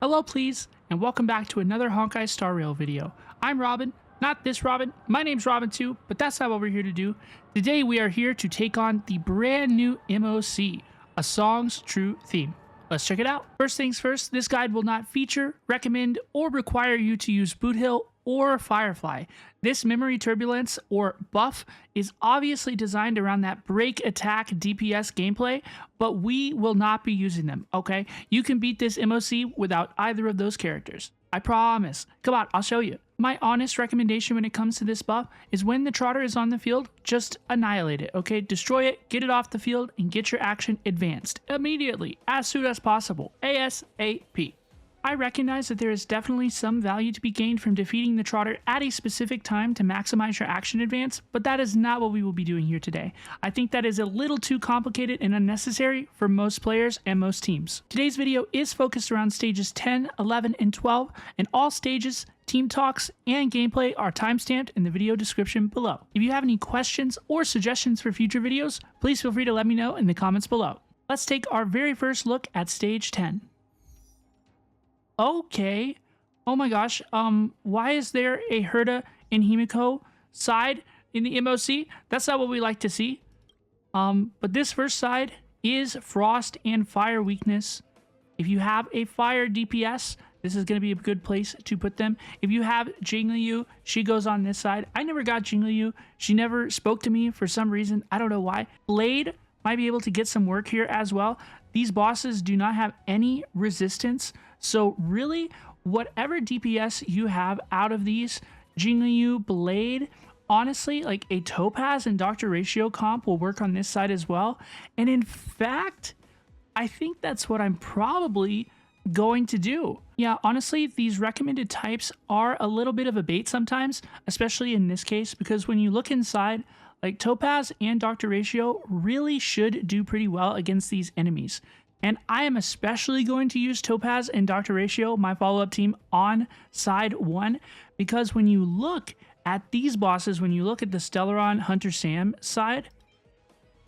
Hello please, and welcome back to another Honkai Star Rail video. I'm Robin, not this Robin, my name's Robin too, but that's not what we're here to do. Today we are here to take on the brand new MoC, A Song's True Theme. Let's check it out. First things first, this guide will not feature, recommend, or require you to use Boothill or Firefly. This memory turbulence or buff is obviously designed around that break attack DPS gameplay, but we will not be using them, okay? You can beat this MoC without either of those characters. I promise. Come on, I'll show you. My honest recommendation when it comes to this buff is when the trotter is on the field, just annihilate it, okay? Destroy it, get it off the field, and get your action advanced immediately, as soon as possible, ASAP. I recognize that there is definitely some value to be gained from defeating the trotter at a specific time to maximize your action advance, but that is not what we will be doing here today. I think that is a little too complicated and unnecessary for most players and most teams. Today's video is focused around stages 10, 11, and 12, and all stages, team talks, and gameplay are timestamped in the video description below. If you have any questions or suggestions for future videos, please feel free to let me know in the comments below. Let's take our very first look at stage 10. Okay. Oh my gosh. Why is there a Herta and Himeko side in the MoC? That's not what we like to see. But this first side is Frost and Fire weakness. If you have a Fire DPS, this is going to be a good place to put them. If you have Jingliu, she goes on this side. I never got Jingliu. She never spoke to me for some reason. I don't know why. Blade might be able to get some work here as well. These bosses do not have any resistance. So really, whatever DPS you have out of these, Jingliu, Blade, honestly, like a Topaz and Dr. Ratio comp will work on this side as well. And in fact, I think that's what I'm probably going to do. Yeah, honestly, these recommended types are a little bit of a bait sometimes, especially in this case, because when you look inside, like Topaz and Dr. Ratio really should do pretty well against these enemies. And I am especially going to use Topaz and Dr. Ratio, my follow-up team, on side 1, because when you look at these bosses, when you look at the Stellaron Hunter Sam side,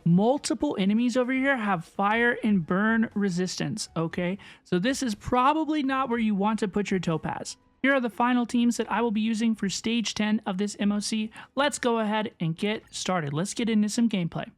multiple enemies over here have fire and burn resistance, okay? So this is probably not where you want to put your Topaz. Here are the final teams that I will be using for stage 10 of this MoC. Let's go ahead and get started. Let's get into some gameplay.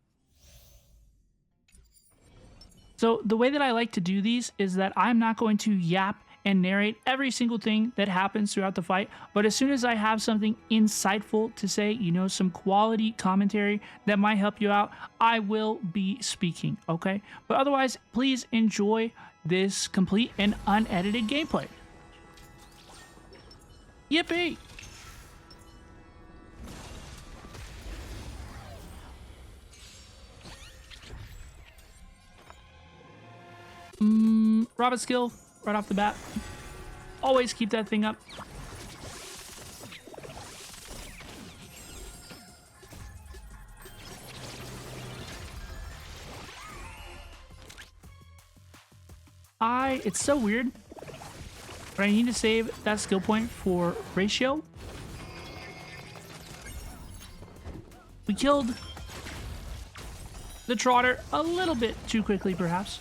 So the way that I like to do these is that I'm not going to yap and narrate every single thing that happens throughout the fight, but as soon as I have something insightful to say, you know, some quality commentary that might help you out, I will be speaking, okay? But otherwise, please enjoy this complete and unedited gameplay. Yippee! Robot skill right off the bat. Always keep that thing up. It's so weird, but I need to save that skill point for Ratio. We killed the trotter a little bit too quickly, perhaps.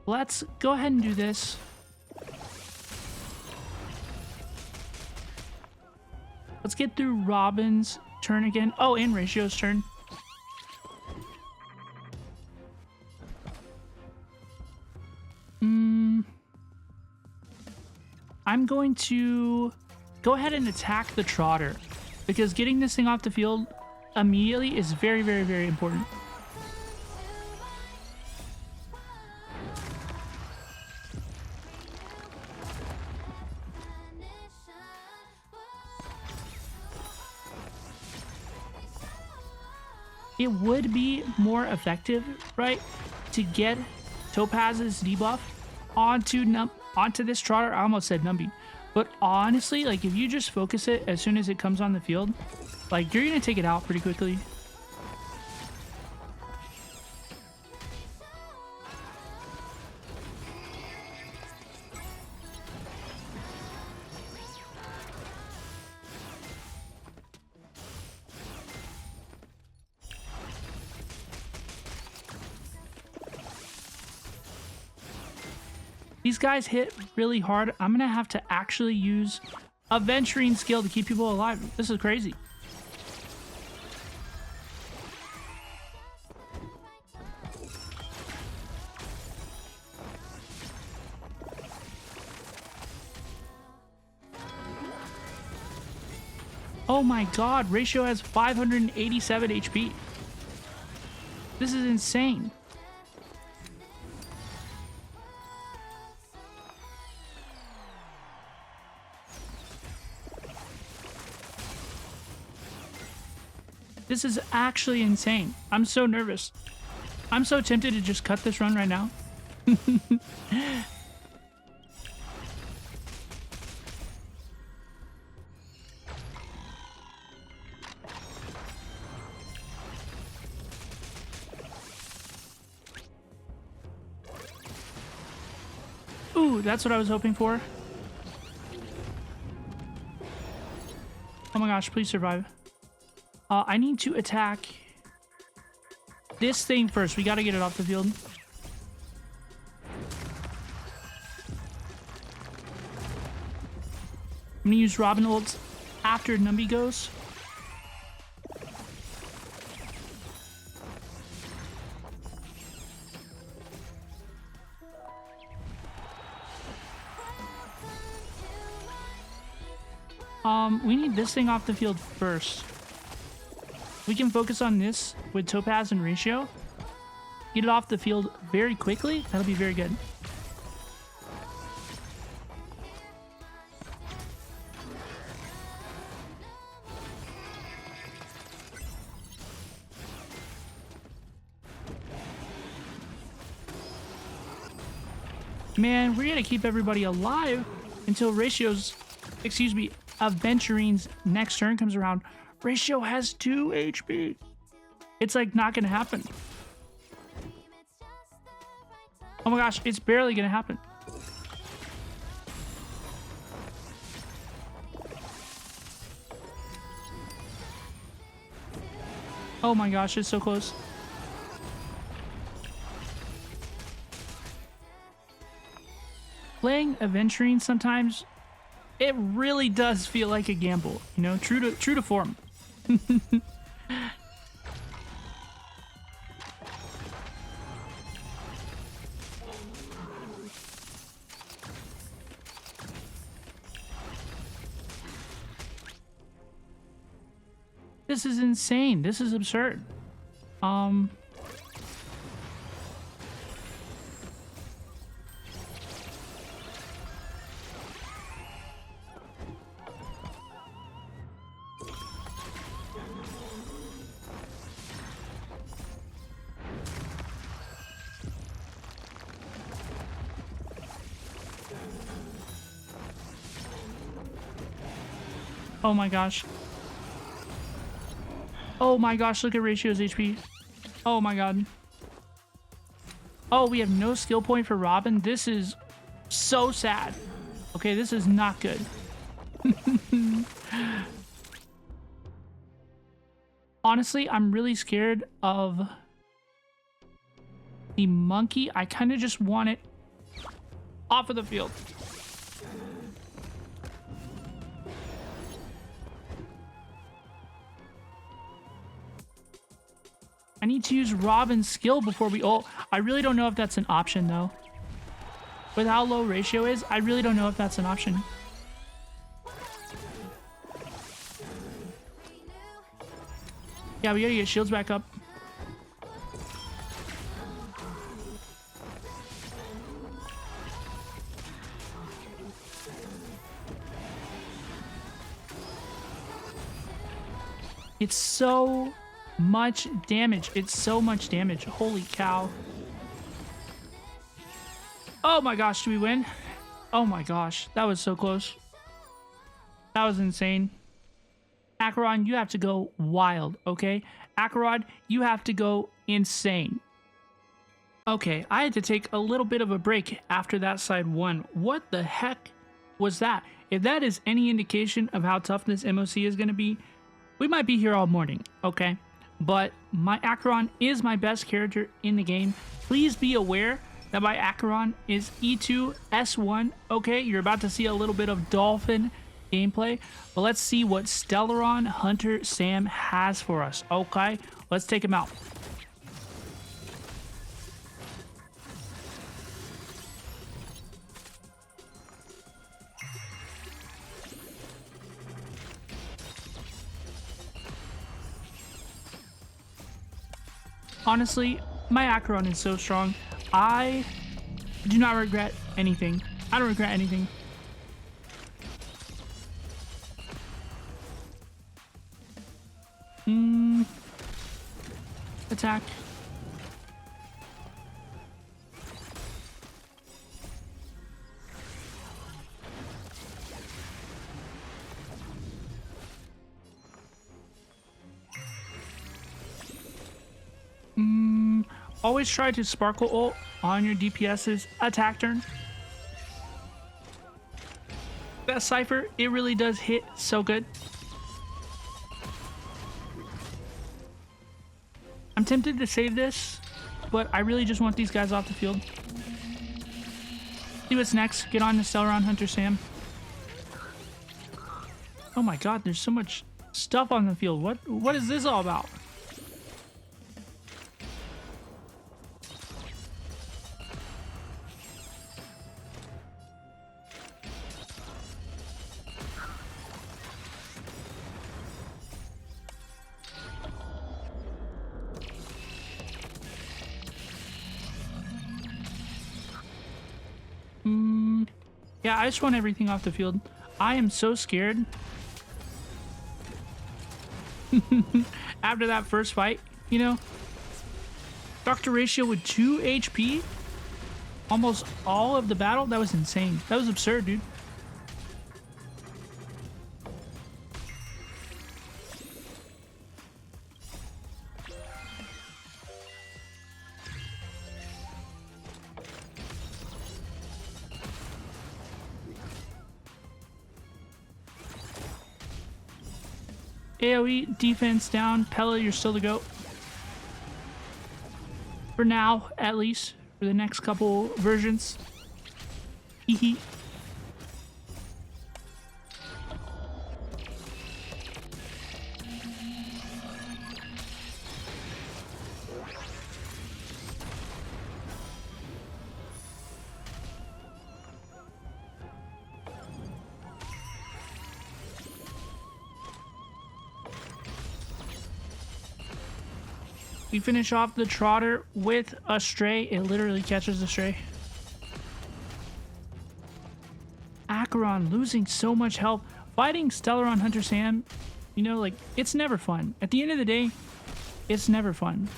Let's go ahead and do this. Let's get through Robin's turn again. Oh, and Ratio's turn. I'm going to go ahead and attack the trotter because getting this thing off the field immediately is very, very, very important. It would be more effective, right, to get Topaz's debuff onto this trotter. I almost said Numby. But honestly, like, if you just focus it as soon as it comes on the field, like, you're going to take it out pretty quickly. These guys hit really hard. I'm gonna have to actually use a venturing skill to keep people alive. This is crazy. Oh my god, Ratio has 587 HP. This is insane. This is actually insane. I'm so nervous. I'm so tempted to just cut this run right now. Ooh, that's what I was hoping for. Oh my gosh, please survive. I need to attack this thing first. We gotta get it off the field. I'm gonna use Robin ults after Numby goes. We need this thing off the field first. We can focus on this with Topaz and Ratio. Get it off the field very quickly. That'll be very good. Man, we're gonna keep everybody alive until Ratio's, excuse me, Aventuring's next turn comes around. Ratio has 2 HP. It's like not gonna happen. Oh my gosh, it's barely gonna happen. Oh my gosh, it's so close. Playing Aventuring sometimes, it really does feel like a gamble, you know, true to form. This is insane. This is absurd. Oh my gosh. Oh my gosh, look at Ratio's HP. Oh my god. Oh, we have no skill point for Robin. This is so sad. Okay, this is not good. Honestly, I'm really scared of the monkey. I kind of just want it off of the field. I need to use Robin's skill before we ult. I really don't know if that's an option, though. With how low Ratio is, I really don't know if that's an option. Yeah, we gotta get shields back up. It's so much damage. It's so much damage. Holy cow. Oh my gosh, do we win? Oh my gosh, that was so close. That was insane. Acheron, you have to go wild, okay? Acheron, you have to go insane. Okay, I had to take a little bit of a break after that side won. What the heck was that? If that is any indication of how tough this MoC is going to be, we might be here all morning, okay? But my Acheron is my best character in the game. Please be aware that my Acheron is E2 S1. Okay, you're about to see a little bit of Dolphin gameplay, but let's see what Stellaron Hunter Sam has for us. Okay, let's take him out. Honestly, my Acheron is so strong. I do not regret anything. I don't regret anything. Attack. Always try to sparkle ult on your DPS's attack turn. That Cypher, it really does hit so good. I'm tempted to save this, but I really just want these guys off the field. See what's next. Get on to Stellaron Hunter Sam. Oh my god, there's so much stuff on the field. What is this all about? Yeah, I just want everything off the field. I am so scared. After that first fight, you know? Doctor Ratio with 2 HP? Almost all of the battle? That was insane. That was absurd, dude. AoE, defense down. Pella, you're still the GOAT. For now, at least. For the next couple versions. Hehe. We finish off the Trotter with a Stray. It literally catches the Stray. Acheron losing so much health. Fighting Stellaron Hunter Sam, you know, like, it's never fun. At the end of the day, it's never fun.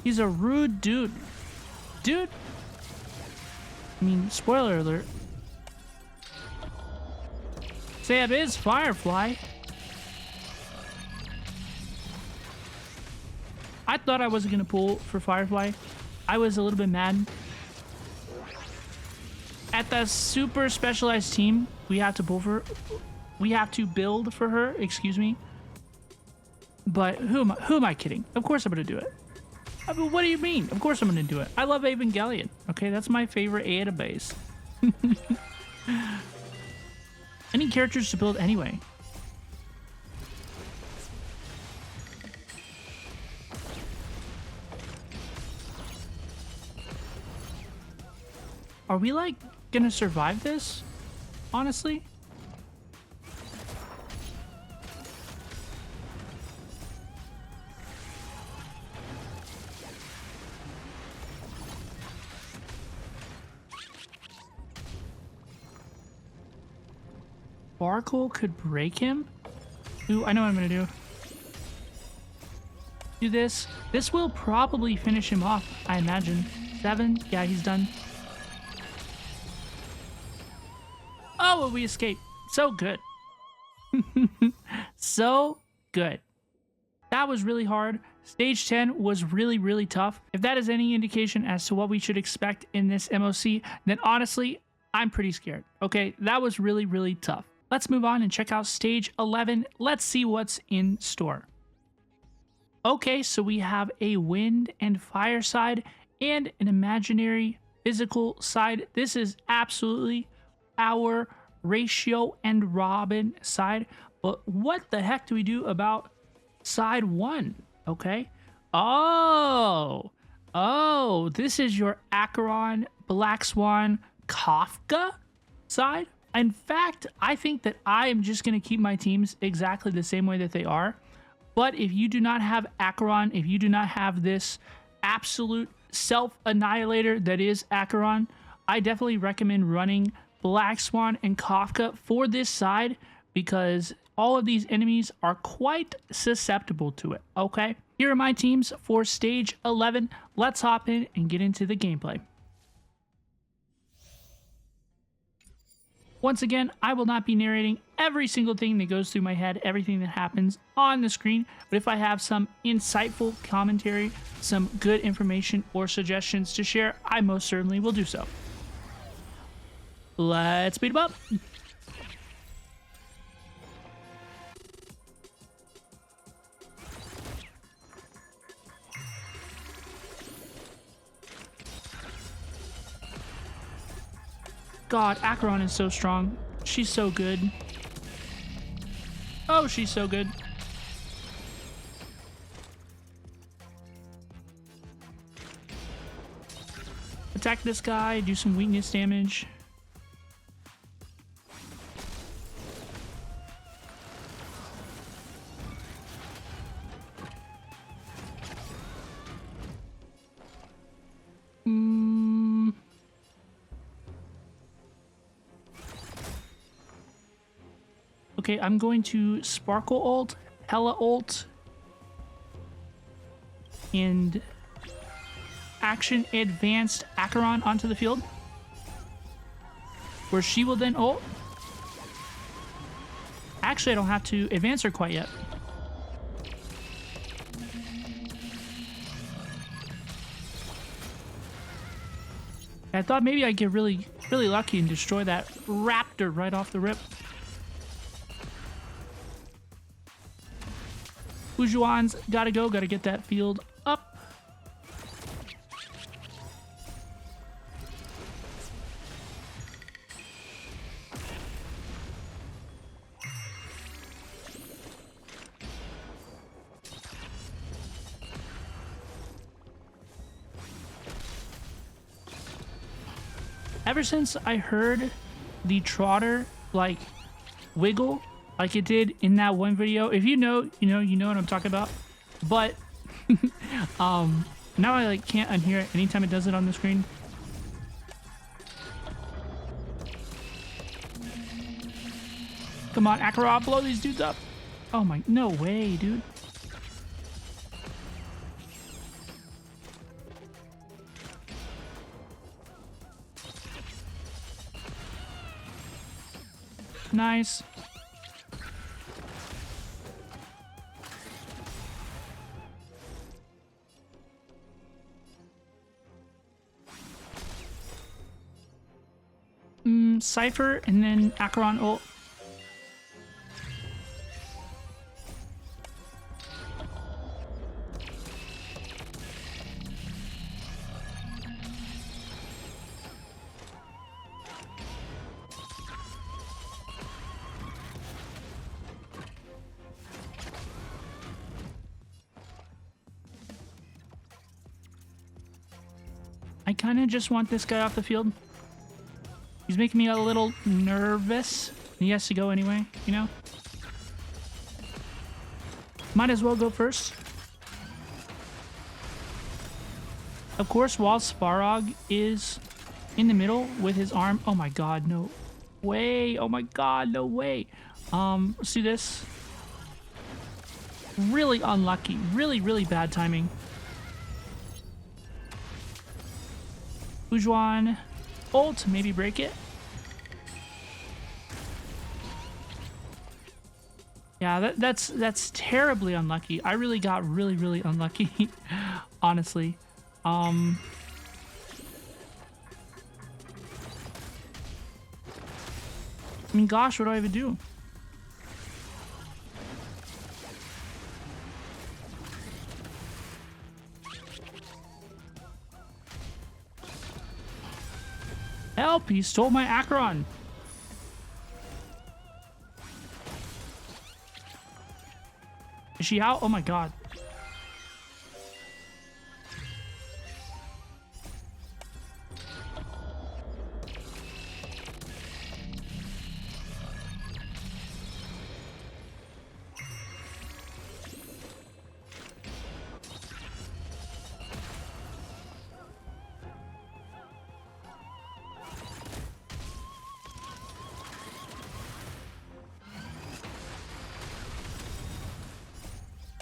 He's a rude dude. Dude. I mean, spoiler alert. Sam is Firefly. I thought I wasn't going to pull for Firefly. I was a little bit mad. At the super specialized team, we have to pull for... We have to build for her, excuse me. But who am I kidding? Of course I'm going to do it. I mean, what do you mean? Of course I'm going to do it. I love Evangelion. Okay, that's my favorite Ada base. Any characters to build anyway. Are we, like, gonna survive this? Honestly? Sparkle could break him? Ooh, I know what I'm gonna do. Do this. This will probably finish him off, I imagine. 7? Yeah, he's done. Oh, we escaped. So good. So good. That was really hard. Stage 10 was really, really tough. If that is any indication as to what we should expect in this MoC, then honestly, I'm pretty scared. Okay, that was really, really tough. Let's move on and check out Stage 11. Let's see what's in store. Okay, so we have a Wind and Fire side and an imaginary physical side. This is absolutely our Ratio and Robin side. But what the heck do we do about side 1? Okay. Oh, this is your Acheron, Black Swan, Kafka side. In fact, I think that I am just going to keep my teams exactly the same way that they are. But if you do not have Acheron, if you do not have this absolute self-annihilator that is Acheron, I definitely recommend running Black Swan and Kafka for this side, because all of these enemies are quite susceptible to it, okay? Here are my teams for stage 11. Let's hop in and get into the gameplay. Once again, I will not be narrating every single thing that goes through my head, everything that happens on the screen, but if I have some insightful commentary, some good information or suggestions to share, I most certainly will do so. Let's speed them up. God, Acheron is so strong. She's so good. Oh, she's so good. Attack this guy, do some weakness damage. Okay, I'm going to Sparkle ult, Hella ult, and Action Advanced Acheron onto the field, where she will then ult. Actually, I don't have to advance her quite yet. I thought maybe I'd get really lucky and destroy that raptor right off the rip. Ujuan's gotta go, gotta get that field up. Ever since I heard the Trotter like wiggle like it did in that one video, if you know, you know what I'm talking about. But now I like can't unhear it anytime it does it on the screen. Come on, Acheron, blow these dudes up. Oh my, no way, dude. Nice. Cypher and then Acheron ult. I kind of just want this guy off the field. He's making me a little nervous. He has to go anyway, you know? Might as well go first. Of course, while Svarog is in the middle with his arm... Oh my god, no way. Oh my god, no way. Let's do this. Really unlucky. Really bad timing. Ujuan ult, maybe break it. Yeah, that's terribly unlucky. I really got really unlucky, honestly. I mean, gosh, what do I even do? Help! He stole my Acheron. Is she out? Oh my god.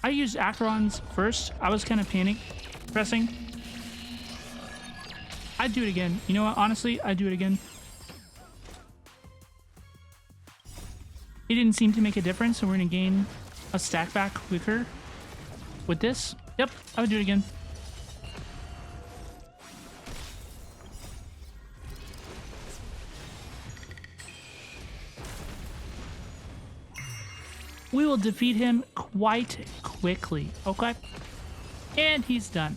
I used Acherons first. I was kind of panic pressing. I'd do it again. You know what? Honestly, I'd do it again. It didn't seem to make a difference, so we're going to gain a stack back quicker with this. Yep, I would do it again. We will defeat him quite quickly, okay? And he's done.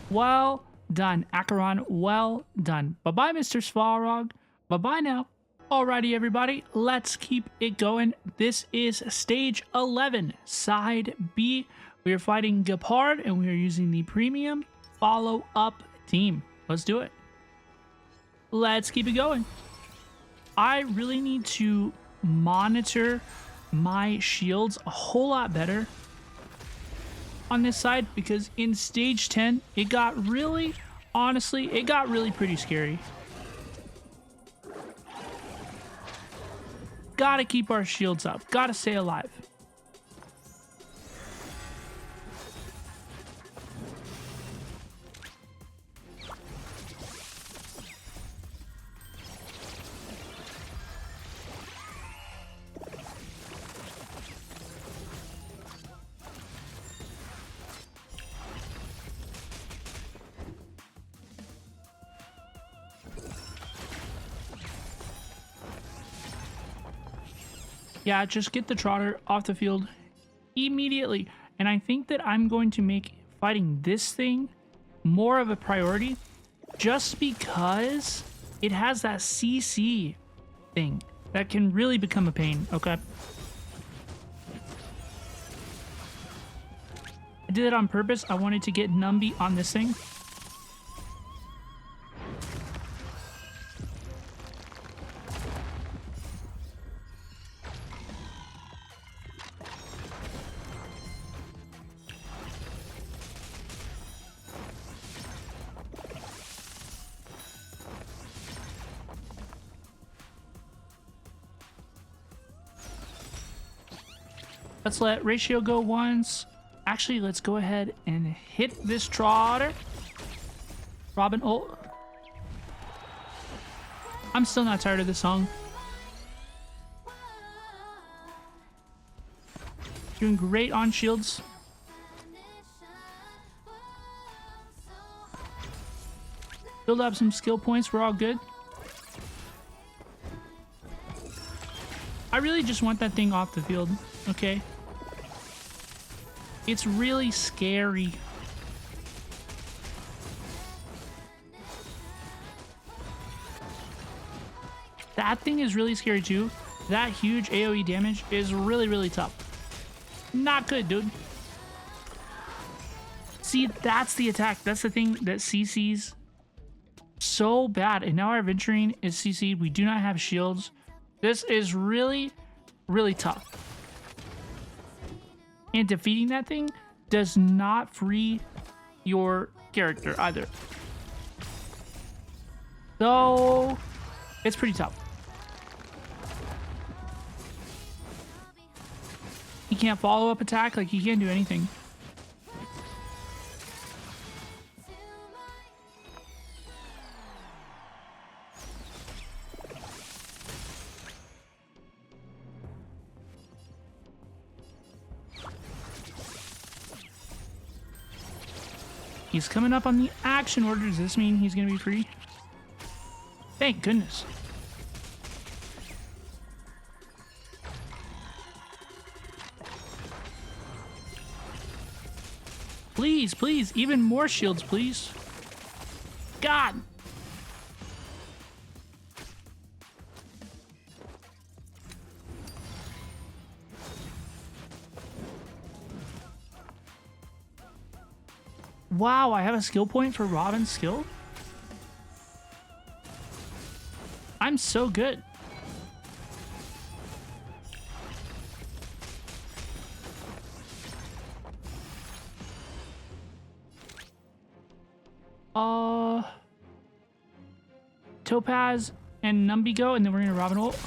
Well done, Acheron. Well done. Bye-bye, Mr. Svarog. Bye-bye now. Alrighty, everybody. Let's keep it going. This is Stage 11, Side B. We are fighting Gepard, and we are using the Premium Follow-Up Team. Let's do it. Let's keep it going. I really need to monitor my shields a whole lot better on this side, because in stage 10 it got really, honestly, it got really pretty scary. Gotta keep our shields up, gotta stay alive. Yeah, just get the Trotter off the field immediately. And I think that I'm going to make fighting this thing more of a priority, just because it has that CC thing that can really become a pain, okay? I did it on purpose. I wanted to get Numby on this thing. Let's let Ratio go once. Actually, let's go ahead and hit this Trotter. Robin ult. I'm still not tired of this song. Doing great on shields. Build up some skill points. We're all good. I really just want that thing off the field, okay? It's really scary. That thing is really scary too. That huge AoE damage is really, really tough. Not good, dude. See, that's the attack. That's the thing that CC's so bad. And now our Venturine is CC'd. We do not have shields. This is really, really tough. And defeating that thing does not free your character either. So, it's pretty tough. He can't follow up attack, like he can't do anything. He's coming up on the action order. Does this mean he's going to be free? Thank goodness. Please, please, even more shields, please. God. Wow, I have a skill point for Robin's skill? I'm so good. Topaz and Numby go, and then we're gonna Robin ult.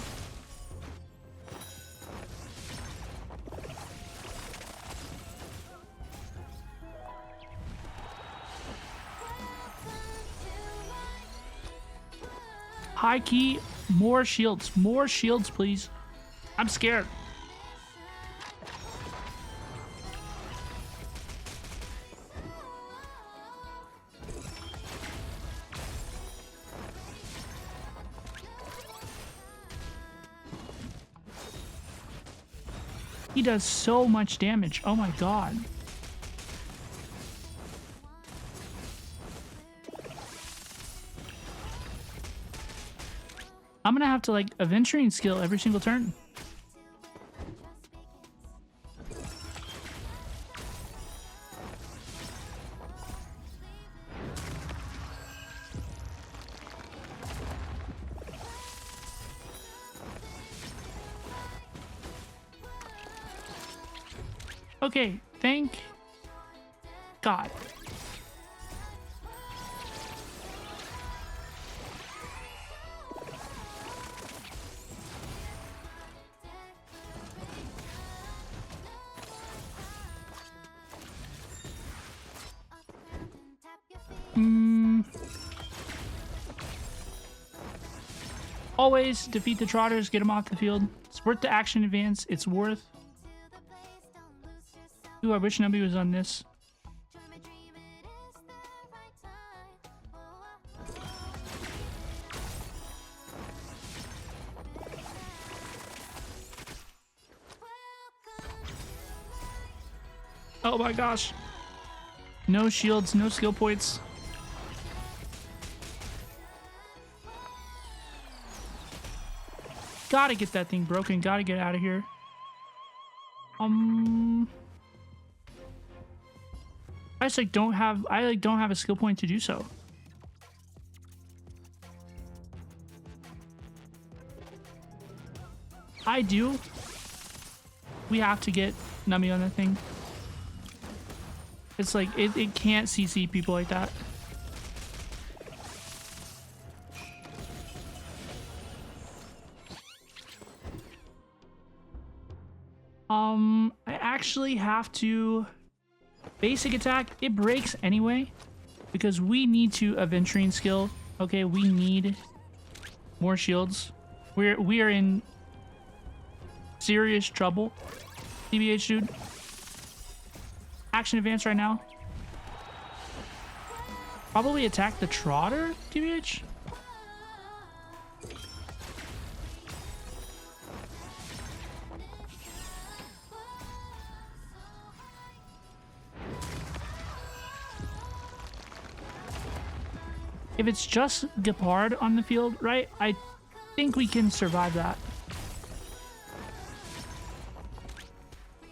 High key, more shields, please. I'm scared. He does so much damage. Oh my god. I'm gonna have to like adventuring skill every single turn. Okay, thank God. Always defeat the Trotters, get them off the field. It's worth the action advance. It's worth. Ooh, I wish Numby was on this. Oh my gosh. No shields, no skill points. Gotta get that thing broken. Gotta get out of here. I just like don't have a skill point to do so. I do. We have to get Nummy on that thing. It's like it can't CC people like that. I actually have to basic attack. It breaks anyway because we need to adventuring skill. Okay, we need more shields. We are in serious trouble. TBH, dude. Action advance right now. Probably attack the Trotter, TBH. If it's just Gepard on the field, right? I think we can survive that.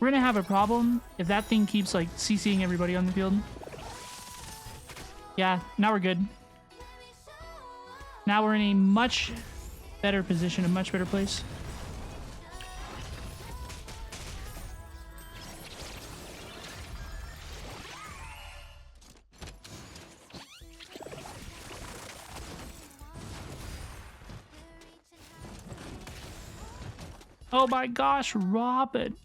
We're gonna have a problem if that thing keeps like CCing everybody on the field. Yeah, now we're good. Now we're in a much better position, a much better place. Oh my gosh, Robin.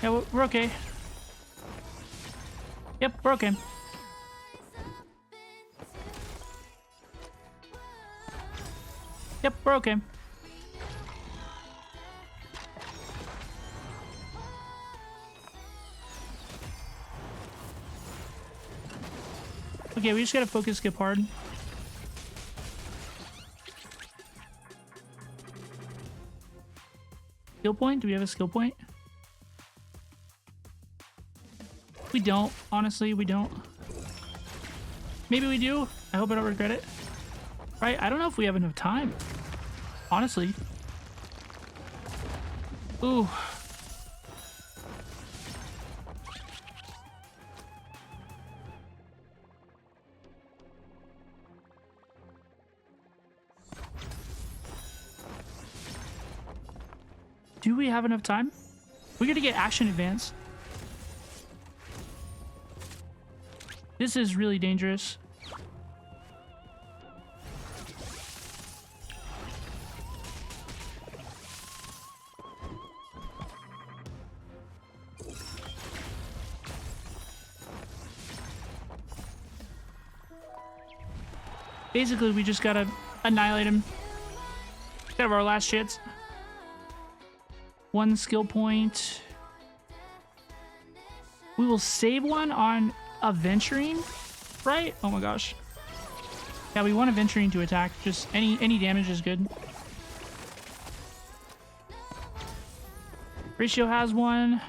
Yeah, we're okay. Yep, we're okay. Yep, we're okay. Okay, we just gotta focus Gepard. Skill point? Do we have a skill point? We don't. Honestly, we don't. Maybe we do. I hope I don't regret it. Right? I don't know if we have enough time. honestly. Ooh. Do we have enough time? We're gonna get action advance. This is really dangerous. Basically, we just gotta annihilate him. Kind of our last chance. One skill point. We will save one on Aventurine, right? Oh my gosh. Yeah, we want Aventurine to attack. Just any damage is good. Ratio has one.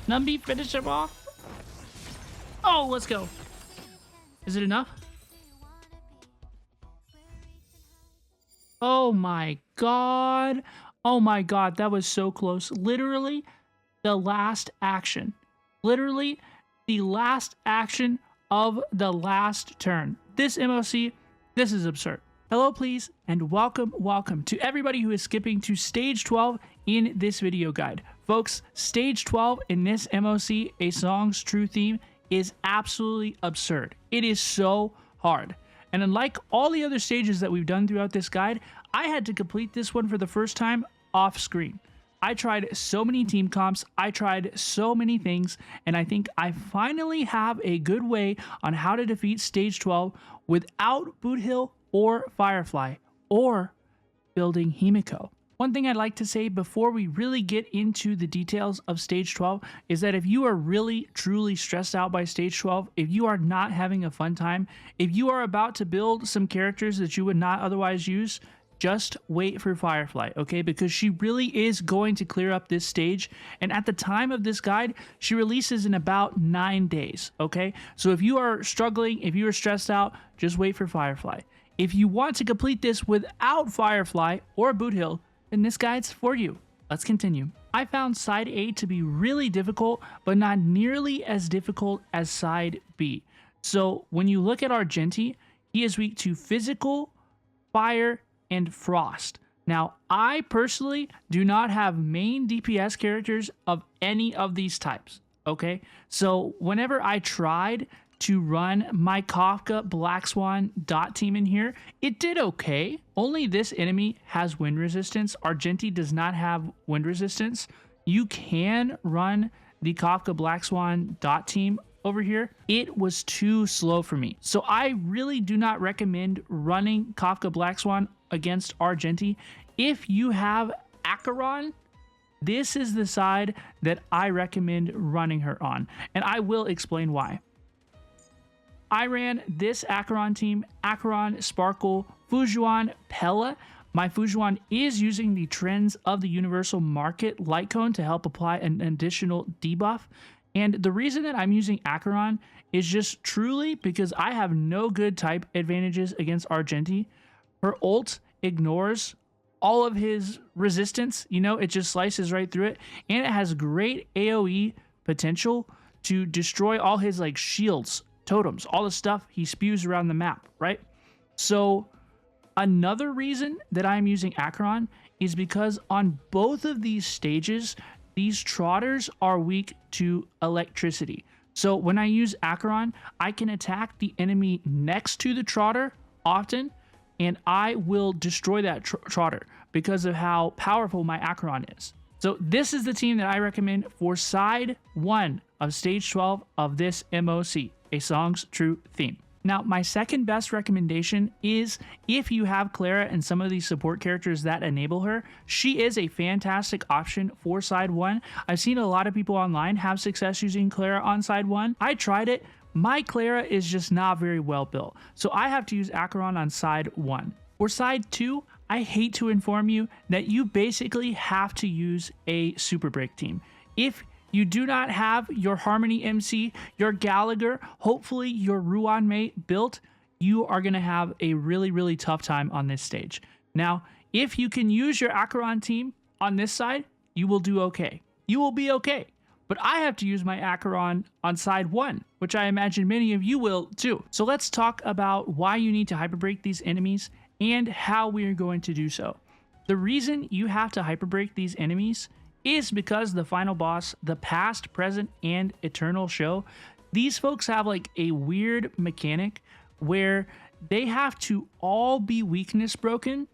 Numby, finish him off. Oh, let's go. Is it enough? Oh my god. Oh my god, that was so close. Literally, the last action. Literally, the last action of the last turn. This MoC, this is absurd. Hello, please, and welcome to everybody who is skipping to Stage 12 in this video guide. Folks, Stage 12 in this MoC, A Song's True Theme, is absolutely absurd. It is so hard. And unlike all the other stages that we've done throughout this guide, I had to complete this one for the first time off screen. I tried so many team comps, I tried so many things, and I think I finally have a good way on how to defeat Stage 12 without Boothill or Firefly, or building Himeko. One thing I'd like to say before we really get into the details of Stage 12 is that if you are really, truly stressed out by Stage 12, if you are not having a fun time, if you are about to build some characters that you would not otherwise use, just wait for Firefly, okay? Because she really is going to clear up this stage, and at the time of this guide, she releases in about 9 days, okay? So if you are struggling, if you are stressed out, just wait for Firefly. If you want to complete this without Firefly or Boothill, then this guide's for you. Let's continue. I found Side A to be really difficult, but not nearly as difficult as Side B. So when you look at Argenti, he is weak to physical, fire, and frost. Now, I personally do not have main DPS characters of any of these types, okay? So whenever I tried to run my Kafka Black Swan dot team in here, it did okay. Only this enemy has wind resistance. Argenti does not have wind resistance. You can run the Kafka Black Swan dot team over here. It was too slow for me. So I really do not recommend running Kafka Black Swan against Argenti. If you have Acheron, this is the side that I recommend running her on, and I will explain why. I ran this Acheron team, Acheron, Sparkle, Fujuan, Pella. My Fujuan is using the Trends of the Universal Market light cone to help apply an additional debuff. And the reason that I'm using Acheron is just truly because I have no good type advantages against Argenti. Her ult ignores all of his resistance, you know, it just slices right through it, and it has great AoE potential to destroy all his like shields, totems, all the stuff he spews around the map, right? So another reason that I'm using Acheron is because on both of these stages, these trotters are weak to electricity. So when I use Acheron, I can attack the enemy next to the trotter often, and I will destroy that trotter because of how powerful my Acheron is. So this is the team that I recommend for Side 1 of Stage 12 of this MoC, A Song's True Theme. Now, my second best recommendation is if you have Clara and some of these support characters that enable her, she is a fantastic option for Side 1. I've seen a lot of people online have success using Clara on Side 1. I tried it. My Clara is just not very well built, so I have to use Acheron on Side 1. For Side 2, I hate to inform you that you basically have to use a Super Break team. If you do not have your Harmony MC, your Gallagher, hopefully your Ruan mate built, you are going to have a really, really tough time on this stage. Now, If you can use your Acheron team on this side, you will do okay. You will be okay. But I have to use my Acheron on side 1, which I imagine many of you will too. So let's talk about why you need to hyperbreak these enemies and how we are going to do so. The reason you have to hyperbreak these enemies is because the final boss, the past, present, and eternal show, these folks have like a weird mechanic where they have to all be weakness broken,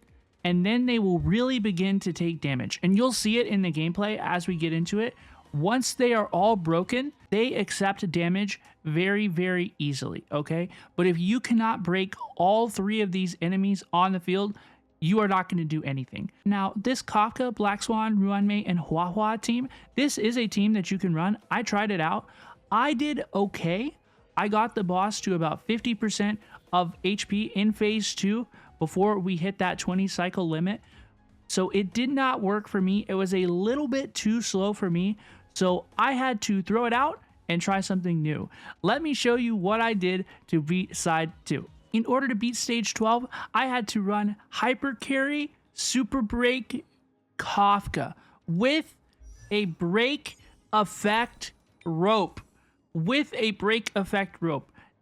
and then they will really begin to take damage. And you'll see it in the gameplay as we get into it. Once they are all broken, they accept damage very, very easily, okay? But if you cannot break all 3 of these enemies on the field, you are not going to do anything. Now, this Kafka, Black Swan, Ruanmei, and Huahua team, this is a team that you can run. I tried it out. I did okay. I got the boss to about 50% of HP in phase 2 before we hit that 20 cycle limit. So it did not work for me. It was a little bit too slow for me. So I had to throw it out and try something new. Let me show you what I did to beat side 2. In order to beat stage 12, I had to run Hyper Carry, Super Break, Kafka with a break effect rope.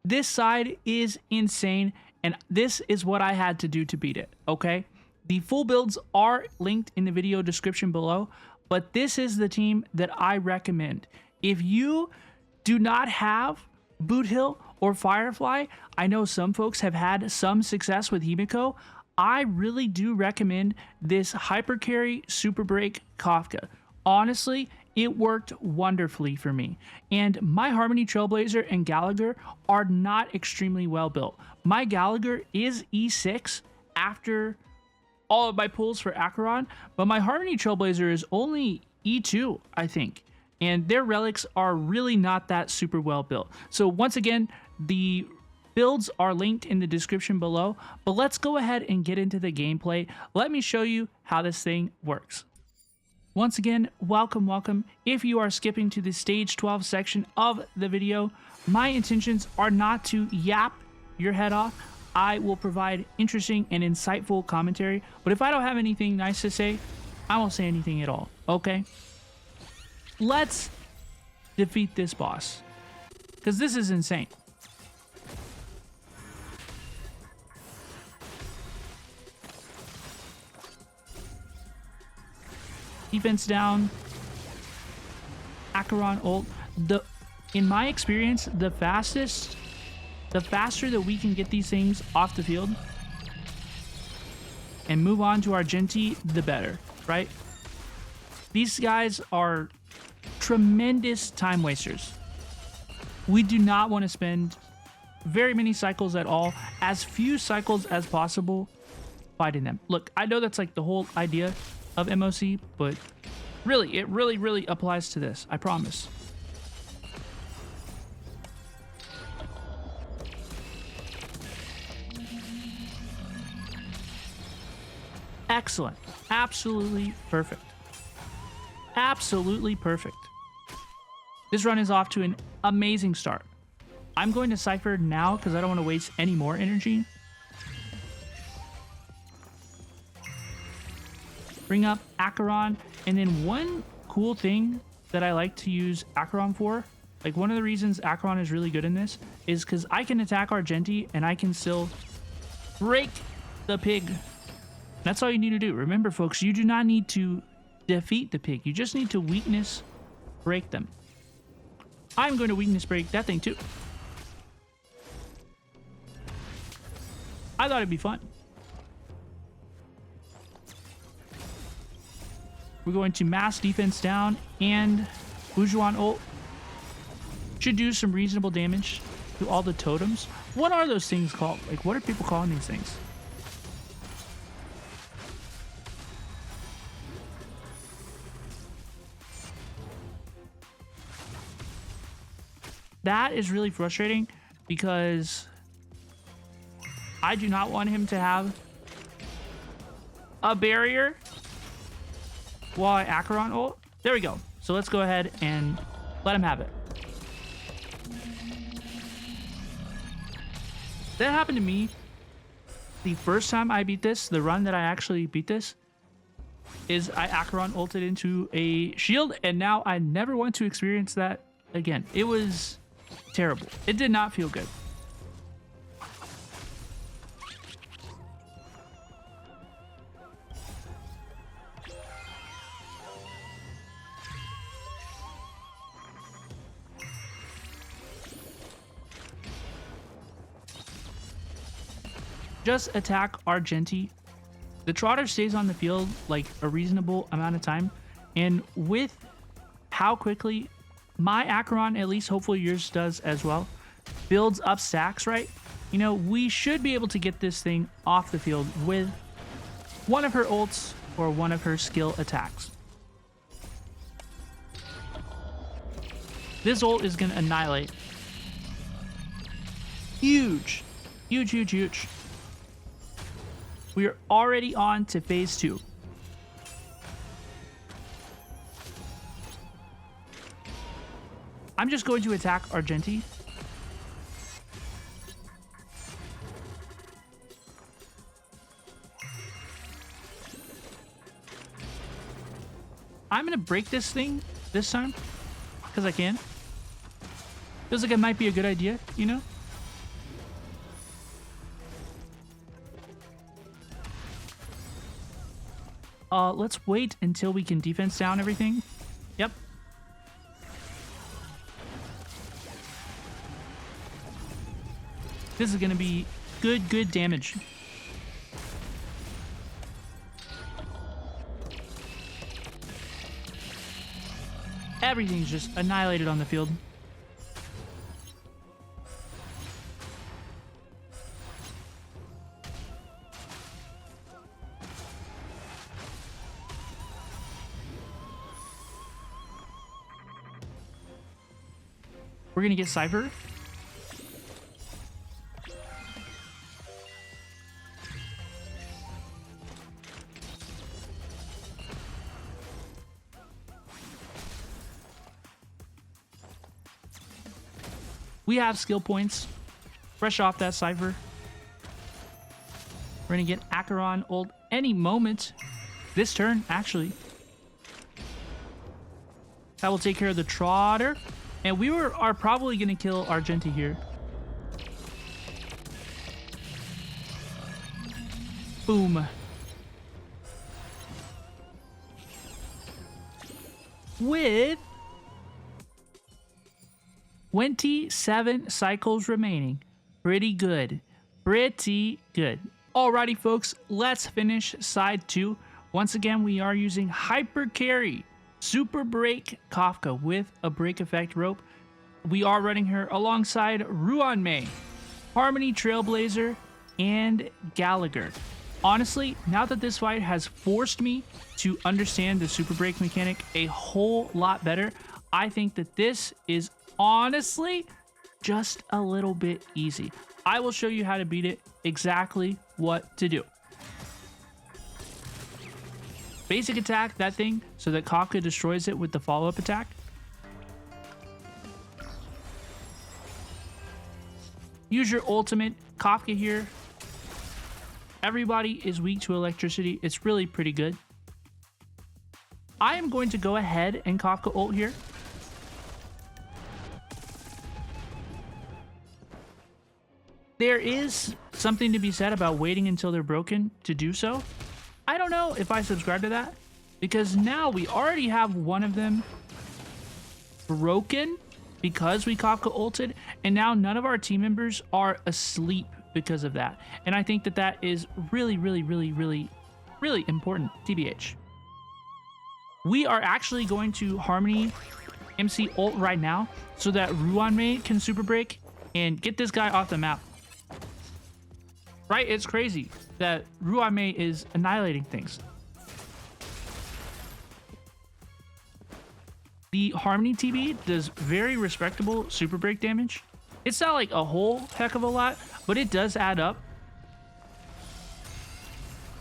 This side is insane, and this is what I had to do to beat it, okay? The full builds are linked in the video description below, but this is the team that I recommend. If you do not have Boothill or Firefly, I know some folks have had some success with Himeko. I really do recommend this Hyper Carry Super Break Kafka. Honestly, it worked wonderfully for me. And my Harmony Trailblazer and Gallagher are not extremely well built. My Gallagher is E6 after all of my pulls for Acheron, but my Harmony Trailblazer is only E2, I think. And their relics are really not that super well built. So once again, the builds are linked in the description below, but let's go ahead and get into the gameplay. Let me show you how this thing works. Once again, welcome. If you are skipping to the stage 12 section of the video, my intentions are not to yap your head off. I will provide interesting and insightful commentary, but if I don't have anything nice to say, I won't say anything at all, okay? Let's defeat this boss, because this is insane. Defense down, Acheron ult. In my experience, the faster that we can get these things off the field and move on to Argenti, the better, right? These guys are tremendous time wasters. We do not want to spend very many cycles at all, as few cycles as possible fighting them. Look, I know that's like the whole idea of MoC, but really, it really applies to this, I promise. Excellent. Absolutely perfect. Absolutely perfect. This run is off to an amazing start. I'm going to Cypher now because I don't want to waste any more energy. Bring up Acheron, and then one cool thing that I like to use Acheron for, like one of the reasons Acheron is really good in this, is because I can attack Argenti and I can still break the pig. That's all you need to do. Remember, folks, you do not need to defeat the pig. You just need to weakness break them. I'm going to weakness break that thing too. I thought it'd be fun. We're going to mass defense down, and Bujuan ult should do some reasonable damage to all the totems. What are those things called? Like, what are people calling these things? That is really frustrating because I do not want him to have a barrier while I Acheron ult. There we go. So let's go ahead and let him have it. That happened to me the first time I beat this, the run that I actually beat this, is I Acheron ulted into a shield, and now I never want to experience that again. It was terrible. It did not feel good. Just attack Argenti. The Trotter stays on the field like a reasonable amount of time, and with how quickly my Acheron, at least hopefully yours does as well, builds up stacks, right? You know, we should be able to get this thing off the field with one of her ults or one of her skill attacks. This ult is going to annihilate. Huge. Huge, huge, huge. We are already on to phase 2. I'm just going to attack Argenti. I'm going to break this thing this time because I can. Feels like it might be a good idea, you know? Let's wait until we can defense down everything. Yep. This is going to be good damage. Everything's just annihilated on the field. We're going to get Cypher. We have skill points. Fresh off that Cypher. We're going to get Acheron ult any moment. This turn, actually. That will take care of the Trotter. And we are probably going to kill Argenti here. Boom. With 27 cycles remaining. Pretty good. Pretty good. Alrighty, folks. Let's finish side 2. Once again, we are using Hyper Carry. Super Break Kafka with a break effect rope. We are running her alongside Ruanmei, Harmony Trailblazer, and Gallagher. Honestly, now that this fight has forced me to understand the Super Break mechanic a whole lot better, I think that this is honestly just a little bit easy. I will show you how to beat it, exactly what to do. Basic attack that thing so that Kafka destroys it with the follow-up attack. Use your ultimate. Kafka here. Everybody is weak to electricity. It's really pretty good. I am going to go ahead and Kafka ult here. There is something to be said about waiting until they're broken to do so. I don't know if I subscribe to that, because now we already have one of them broken because we Kafka ulted, and now none of our team members are asleep because of that. And I think that that is really important, TBH. We are actually going to Harmony MC ult right now so that Ruanmei can super break and get this guy off the map. Right? It's crazy that Ruanmei is annihilating things. The Harmony TB does very respectable super break damage. It's not like a whole heck of a lot, but it does add up.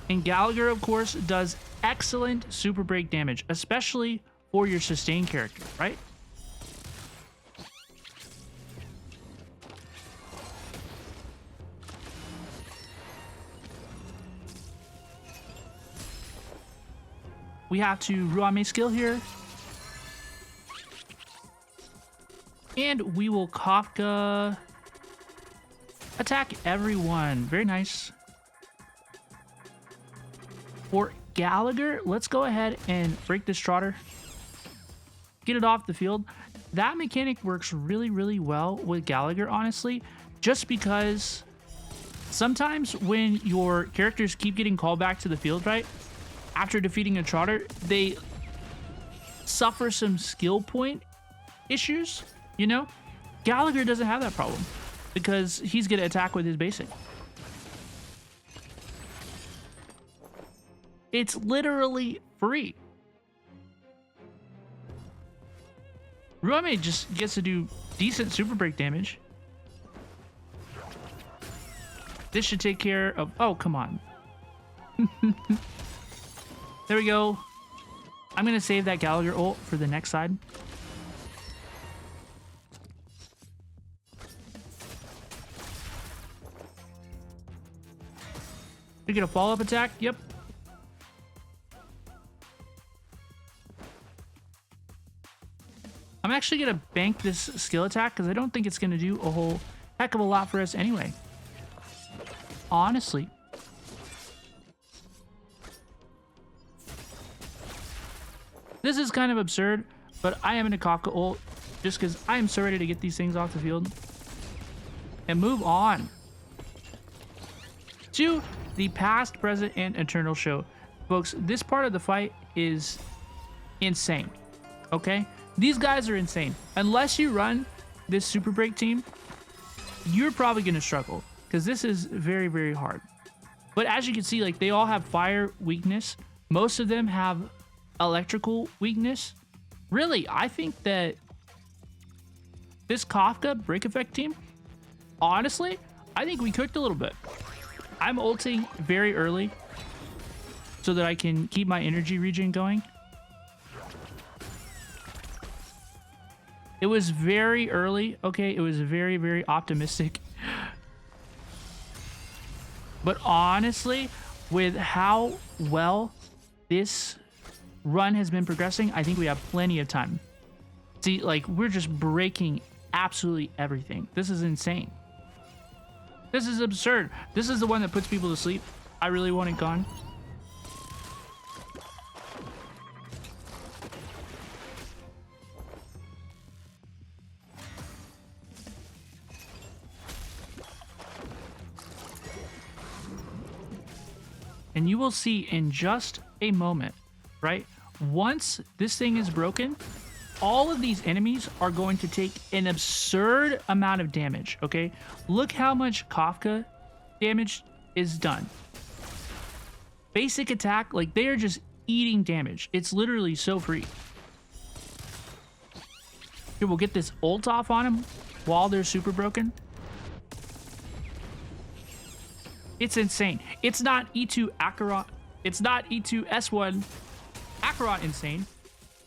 And Gallagher, of course, does excellent super break damage, especially for your sustain character, right? we have to Ruame skill here. And we will Kafka attack everyone. Very nice. For Gallagher, let's go ahead and break this Trotter. Get it off the field. That mechanic works really, really well with Gallagher, honestly, just because sometimes when your characters keep getting called back to the field, right, after defeating a Trotter, they suffer some skill point issues, you know? Gallagher doesn't have that problem because he's going to attack with his basic. It's literally free. Ruame just gets to do decent super break damage. This should take care of... Oh, come on. There we go. I'm going to save that Gallagher ult for the next side. We get a follow-up attack. Yep. I'm actually going to bank this skill attack because I don't think it's going to do a whole heck of a lot for us anyway. Honestly. This is kind of absurd, but I am in a Kafka ult just because I am so ready to get these things off the field. And move on to the past, present, and eternal show. Folks, this part of the fight is insane. Okay? These guys are insane. Unless you run this super break team, you're probably going to struggle because this is very, very hard. But as you can see, like, they all have fire weakness. Most of them have electrical weakness. Really, I think that this Kafka break effect team, honestly, I think we cooked a little bit. I'm ulting very early so that I can keep my energy regen going. It was very early. Okay, it was very, very optimistic. But honestly, with how well this run has been progressing, I think we have plenty of time. See, like, we're just breaking absolutely everything. This is insane. This is absurd. This is the one that puts people to sleep. I really want it gone. And you will see in just a moment, right? Once this thing is broken, all of these enemies are going to take an absurd amount of damage, okay? Look how much Kafka damage is done. Basic attack, like, they are just eating damage. It's literally so free. Here, we'll get this ult off on them while they're super broken. It's insane. It's not E2 Akarat. It's not E2 S1 Akarat insane.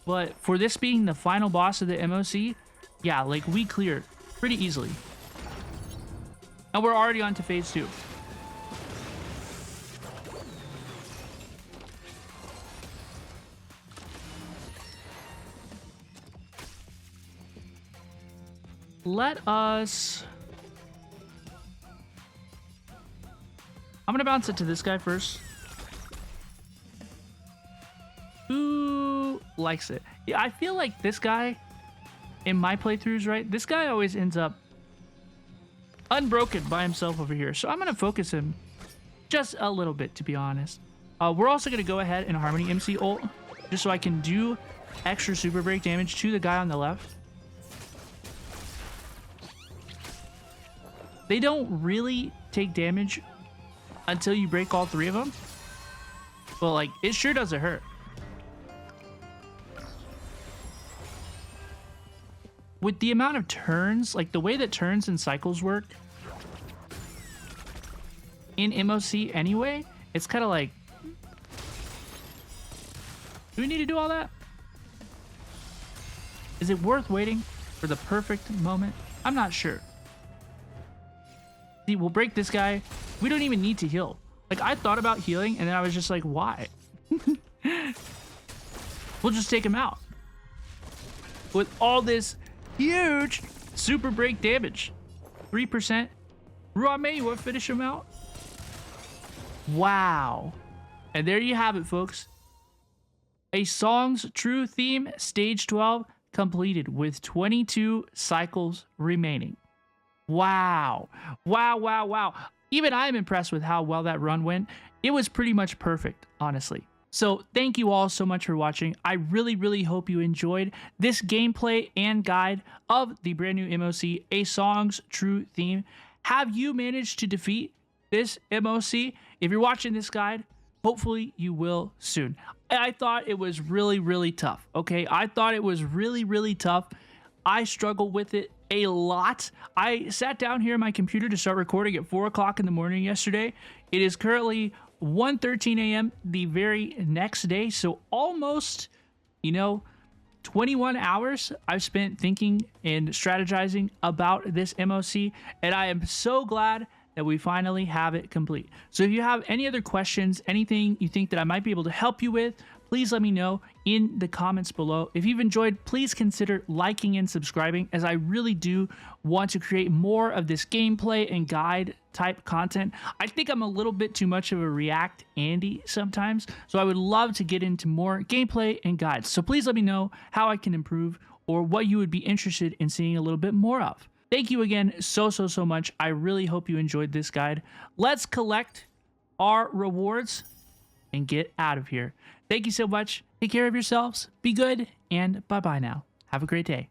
But for this being the final boss of the MoC, yeah, like, we cleared pretty easily. And we're already on to phase 2. Let us... I'm gonna bounce it to this guy first. Who likes it? Yeah, I feel like this guy, in my playthroughs, right? This guy always ends up unbroken by himself over here. So I'm gonna focus him just a little bit, to be honest. We're also gonna go ahead and Harmony MC ult, just so I can do extra super break damage to the guy on the left. They don't really take damage until you break all 3 of them. But, like, it sure doesn't hurt. With the amount of turns, like, the way that turns and cycles work in MoC anyway, it's kind of like, do we need to do all that? Is it worth waiting for the perfect moment? I'm not sure. See, we'll break this guy. We don't even need to heal. Like, I thought about healing, and then I was just like, why? we'll just take him out with all this huge super break damage. 3%. Ruame, you want to finish him out? Wow. And there you have it, folks. A Song's True Theme Stage 12 completed with 22 cycles remaining. Wow. Wow, wow, wow. Even I'm impressed with how well that run went. It was pretty much perfect, honestly. So thank you all so much for watching. I really, really hope you enjoyed this gameplay and guide of the brand new MoC, A Song's True Theme. Have you managed to defeat this MoC? If you're watching this guide, hopefully you will soon. I thought it was really, really tough, okay? I thought it was really, really tough. I struggled with it a lot. I sat down here on my computer to start recording at 4 o'clock in the morning yesterday. It is currently 1:13 a.m. the very next day, so almost, 21 hours I've spent thinking and strategizing about this MoC, and I am so glad that we finally have it complete. So if you have any other questions, anything you think that I might be able to help you with, please let me know in the comments below. If you've enjoyed, please consider liking and subscribing, as I really do want to create more of this gameplay and guide type content. I think I'm a little bit too much of a React Andy sometimes, so I would love to get into more gameplay and guides. So please let me know how I can improve or what you would be interested in seeing a little bit more of. Thank you again so much. I really hope you enjoyed this guide. Let's collect our rewards and get out of here. Thank you so much. Take care of yourselves. Be good. And bye-bye now. Have a great day.